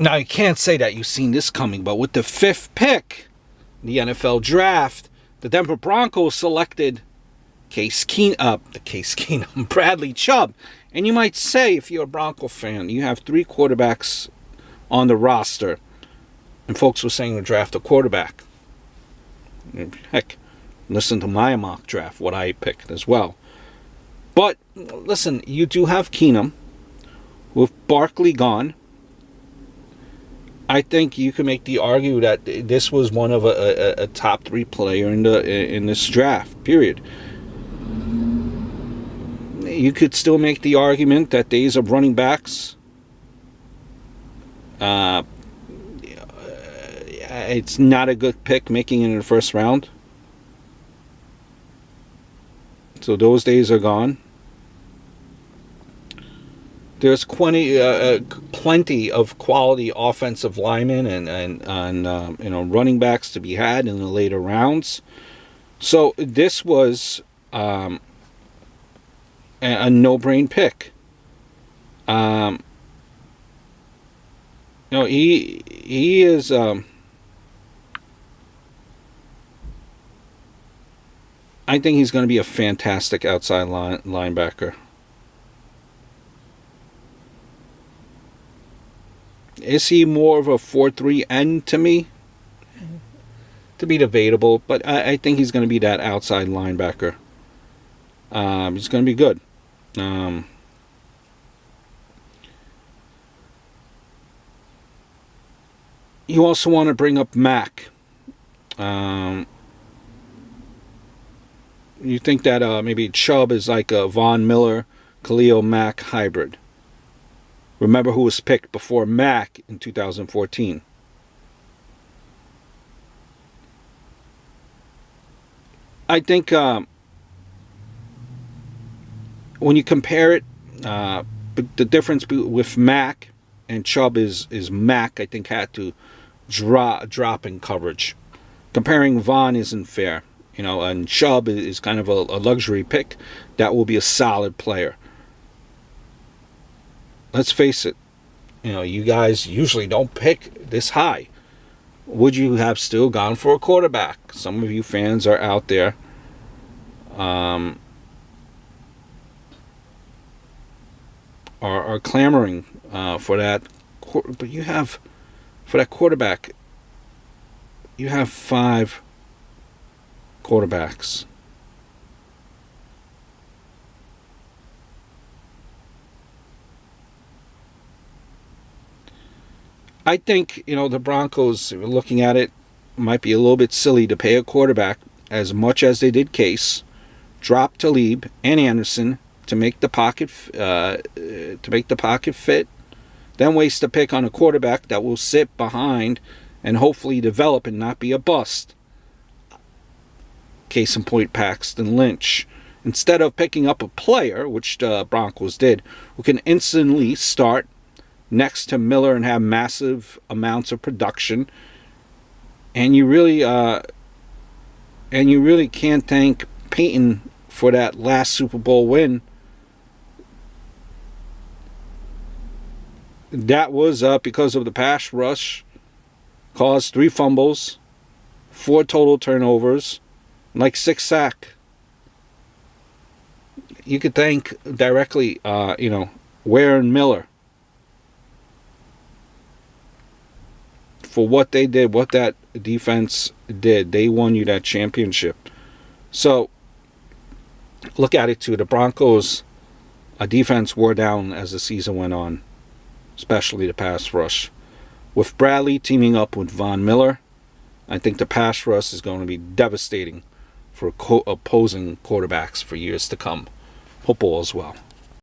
Now, you can't say that you've seen this coming, but with the 5th pick in the NFL draft, the Denver Broncos selected Bradley Chubb. And you might say, if you're a Bronco fan, you have 3 quarterbacks on the roster. And folks were saying to draft a quarterback. Heck, listen to my mock draft, what I picked as well. But, listen, you do have Keenum. With Barkley gone, I think you can make the argument that this was one of a top 3 player in this draft, period. You could still make the argument that days of running backs, it's not a good pick making it in the first round. So those days are gone. There's plenty of quality offensive linemen and running backs to be had in the later rounds. So this was a no-brain pick. He is. I think he's going to be a fantastic outside linebacker. Is he more of a 4-3 end to me? To be debatable, but I think he's going to be that outside linebacker. He's going to be good. You also want to bring up Mack. You think that maybe Chubb is like a Von Miller, Khalil Mack hybrid. Remember who was picked before Mack in 2014. I think when you compare it, the difference with Mack and Chubb is Mack, I think, had to drop in coverage. Comparing Von isn't fair. And Chubb is kind of a luxury pick that will be a solid player. Let's face it, you guys usually don't pick this high. Would you have still gone for a quarterback? Some of you fans are out there. Are clamoring for that. But you have, for that quarterback, you have 5 quarterbacks. I think, the Broncos, looking at it, might be a little bit silly to pay a quarterback as much as they did Case, drop Talib and Anderson to make the pocket fit, then waste a pick on a quarterback that will sit behind and hopefully develop and not be a bust. Case in point, Paxton Lynch. Instead of picking up a player, which the Broncos did, who can instantly start next to Miller and have massive amounts of production, and you really can't thank Peyton for that last Super Bowl win. That was because of the pass rush, caused 3 fumbles, 4 total turnovers, like 6 sacks. You could thank directly, Ware and Miller for what they did, what that defense did. They won you that championship. So, look at it too. The Broncos' defense wore down as the season went on, especially the pass rush. With Bradley teaming up with Von Miller, I think the pass rush is going to be devastating for opposing quarterbacks for years to come. Hope all is well.